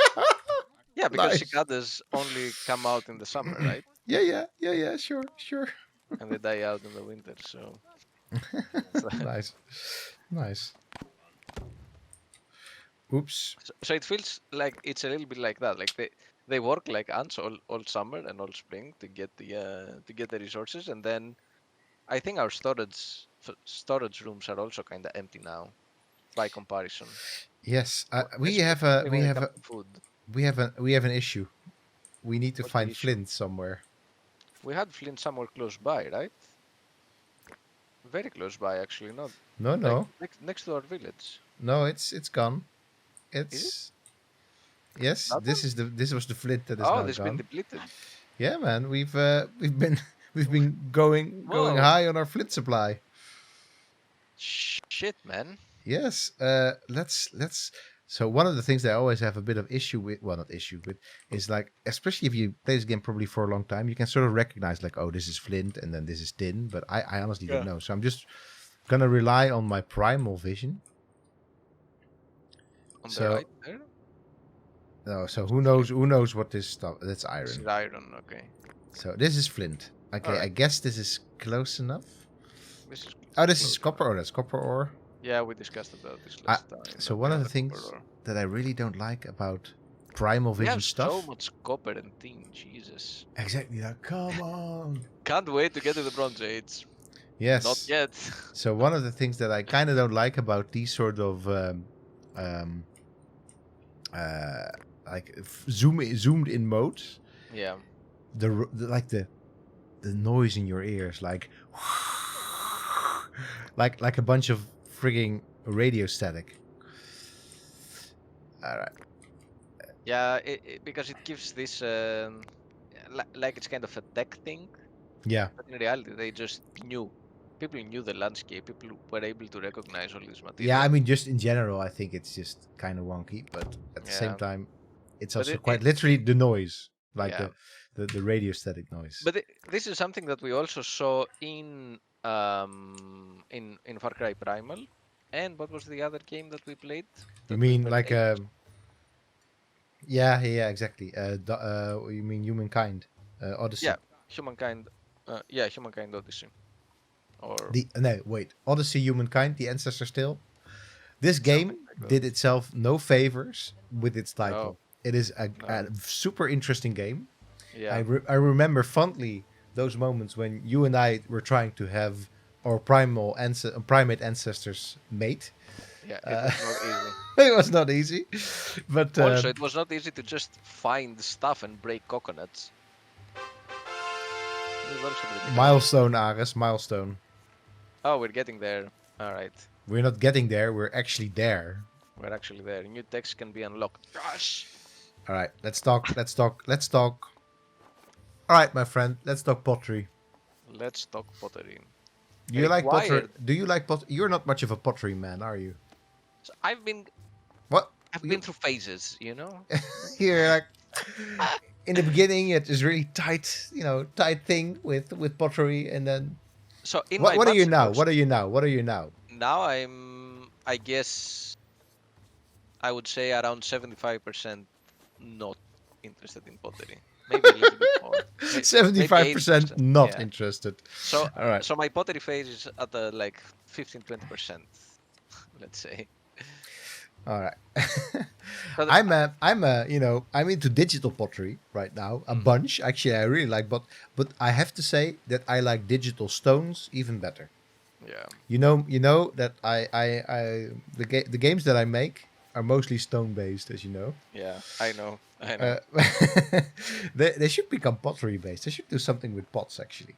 Yeah, because Nice. cicadas only come out in the summer, right? Yeah. Sure. And they die out in the winter. So, Nice, nice. Oops. so it feels like it's a little bit like that. Like they work like ants all summer and all spring to get the resources, and then I think our storage rooms are also kind of empty now. by comparison. Yes, we Especially have when it comes to food. we have an issue. We need to What's the find issue? flint somewhere. We had flint somewhere close by, right? Very close by, actually. Not No, like no, next to our village. no. It's gone. Is it It's yes. that one? This was the flint that is Oh, now this been gone. depleted. Yeah, man. We've been we've been going Whoa! high on our flint supply. Shit, man. Yes. Let's. So one of the things that I always have a bit of issue with, well, not issue with, is like, especially if you play this game probably for a long time, you can sort of recognize like, oh, this is flint and then this is tin. But I honestly don't know. So I'm just gonna rely on my primal vision. On the right there. No, so who knows what this stuff? That's iron. This is iron. Okay. So this is flint. Okay, Alright. I guess this is close enough. This is This is copper. Oh, that's copper ore. Yeah, we discussed about this last time. So one of the things that I really don't like about primal we vision have stuff. so much copper and tin. Jesus. Exactly. Like, come on. Can't wait to get to the Bronze Age. Yes. Not yet. So one of the things that I kind of don't like about these sort of like zoomed in modes, Yeah. the noise in your ears, like like a bunch of frigging radio static. All right. Yeah, because it gives this like it's kind of a tech thing. Yeah. But in reality, they just knew. People knew the landscape. People were able to recognize all this material. Yeah, I mean, just in general, I think it's just kind of wonky, but at the same time, it's also quite literally the noise, like the radio static noise. But this is something that we also saw in Far Cry Primal, and what was the other game that we played? You mean like yeah, exactly. You mean Humankind, Odyssey? Yeah, Humankind. Yeah, Humankind Odyssey. Or Odyssey, Humankind, the Ancestor's Tale. This game did itself no favors with its title. It is a super interesting game. Yeah. I remember fondly those moments when you and I were trying to have our primate ancestors mate. Yeah, it was not easy. It was not easy, but also it was not easy to just find stuff and break coconuts. Milestone, Aris, milestone. Oh, we're getting there. All right. We're not getting there. We're actually there. We're actually there. New text can be unlocked. Gosh. All right. Let's talk. All right, my friend. Let's talk pottery. Let's talk pottery. Do you like pottery? Do you like pottery? You're not much of a pottery man, are you? So I've been. What? I've been through phases, you know. You're like. In the beginning, it is really tight, tight thing with pottery, and then. So in what are you now? What are you now? Now I guess, I would say around 75% not interested in pottery. Maybe a little bit more. 75% not interested. So, all right. So my pottery phase is at like 15-20%, let's say. All right. I'm into digital pottery right now, a bunch. Actually, I really like, but I have to say that I like digital stones even better. Yeah. You know that the games that I make are mostly stone based, as you know. Yeah, I know. They should become pottery based. They should do something with pots actually.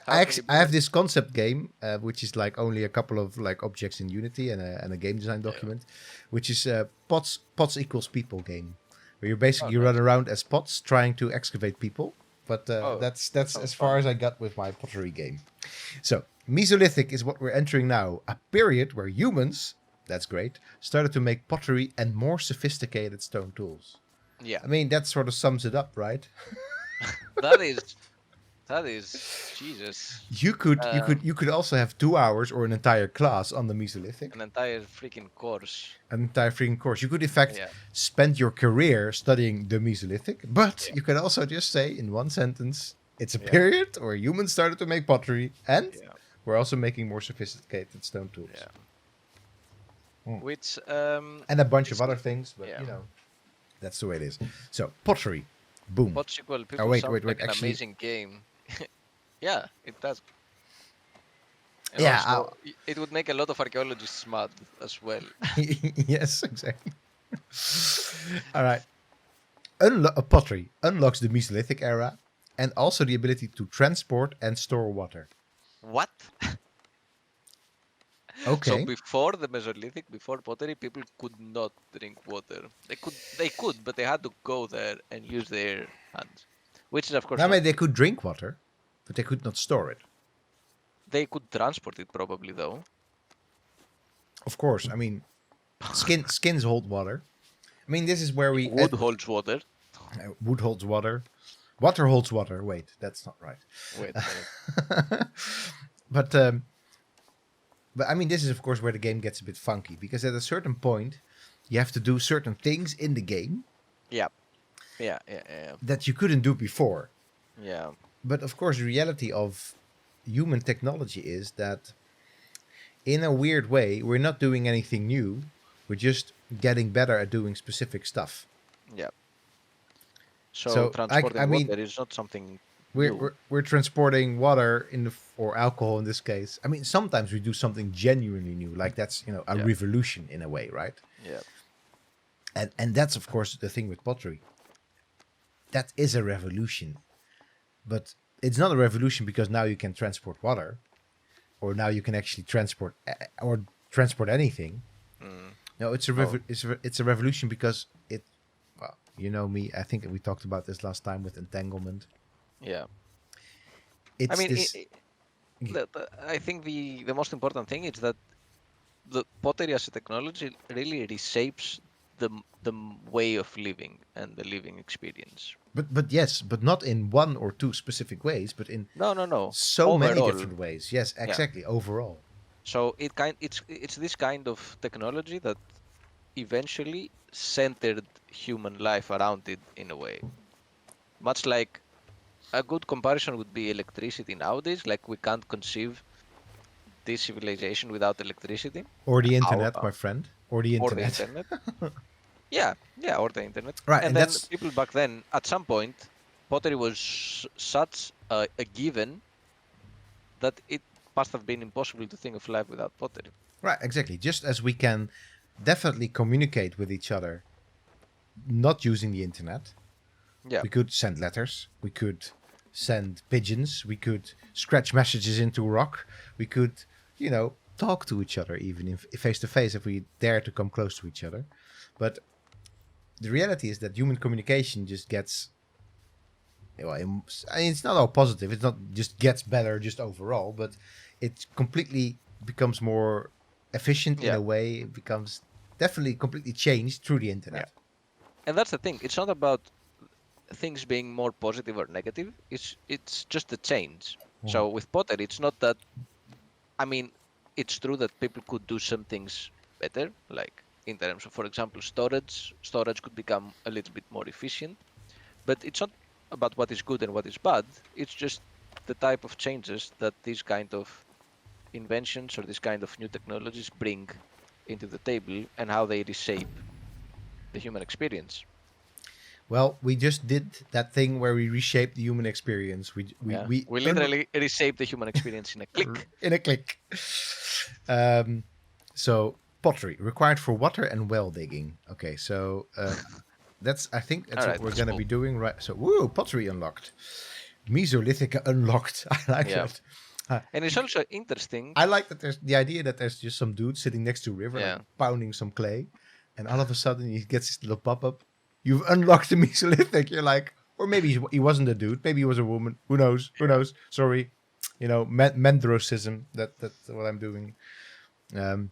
I have this concept game, which is like only a couple of like objects in Unity and a game design document, which is pots equals people game, where you basically run around as pots trying to excavate people. But that's as far as I got with my pottery game. So Mesolithic is what we're entering now, a period where humans, that's great, started to make pottery and more sophisticated stone tools. Yeah, I mean that sort of sums it up, right? That is Jesus. You could also have 2 hours or an entire class on the Mesolithic. An entire freaking course. You could in fact spend your career studying the Mesolithic, but you can also just say in one sentence, it's a period where humans started to make pottery and we're also making more sophisticated stone tools. Yeah. Which and a bunch of other things, but that's the way it is. So pottery. Boom. Potsequel, people sound like an amazing game. Yeah, it does. And also, it would make a lot of archaeologists mad as well. Yes, exactly. All right. Pottery unlocks the Mesolithic era and also the ability to transport and store water. What? Okay. So before the Mesolithic, before pottery, people could not drink water. They could, but they had to go there and use their hands, which is of course. I mean, they could drink water, but they could not store it. They could transport it probably though. Of course, I mean, skins hold water. I mean, this is where wood holds water. Wood holds water. Water holds water. Wait, that's not right. Wait. But I mean, this is of course where the game gets a bit funky, because at a certain point, you have to do certain things in the game. Yeah. That you couldn't do before. Yeah. But of course, the reality of human technology is that, in a weird way, we're not doing anything new. We're just getting better at doing specific stuff. Yeah. So transporting water is not something. We're transporting water or alcohol in this case. I mean, sometimes we do something genuinely new, like that's a revolution in a way, right? Yeah. And that's of course the thing with pottery. That is a revolution, but it's not a revolution because now you can transport water, or now you can actually transport anything. No, it's a revolution because it. Well, you know me. I think we talked about this last time with entanglement. Yeah. It's I think the most important thing is that the pottery as a technology really reshapes the way of living and the living experience. But not in one or two specific ways, but in so overall, many different ways. Yes, exactly. Yeah. Overall. So it's this kind of technology that eventually centered human life around it in a way. Much like a good comparison would be electricity nowadays. Like we can't conceive this civilization without electricity. Or the internet, my friend. Or the internet. Or the internet. Yeah, or the internet. Right, and then people back then, at some point, pottery was such a given that it must have been impossible to think of life without pottery. Right, exactly. Just as we can definitely communicate with each other not using the internet. Yeah. We could send letters. We could send pigeons. We could scratch messages into rock. We could, talk to each other even if face to face if we dare to come close to each other. But the reality is that human communication just gets. It's not all positive. It's not just gets better just overall, but it completely becomes more efficient in a way. It becomes definitely completely changed through the internet. Yeah. And that's the thing. It's not about things being more positive or negative. It's just a change. So with pottery, it's not that. I mean, it's true that people could do some things better, like in terms of, for example, storage. Storage could become a little bit more efficient, but it's not about what is good and what is bad. It's just the type of changes that these kind of inventions or this kind of new technologies bring into the table and how they reshape the human experience. Well, we just did that thing where we reshaped the human experience. We literally reshaped the human experience in a click. In a click. So pottery required for water and well digging. Okay, so I think that's what we're going to be doing, right? So, pottery unlocked. Mesolithic unlocked. I like that. And it's also interesting. I like that there's the idea that there's just some dude sitting next to a river, like pounding some clay, and all of a sudden he gets this little pop-up. You've unlocked the Mesolithic. You're like, or maybe he wasn't a dude. Maybe he was a woman. Who knows? Sorry. Mendrosism. That's what I'm doing.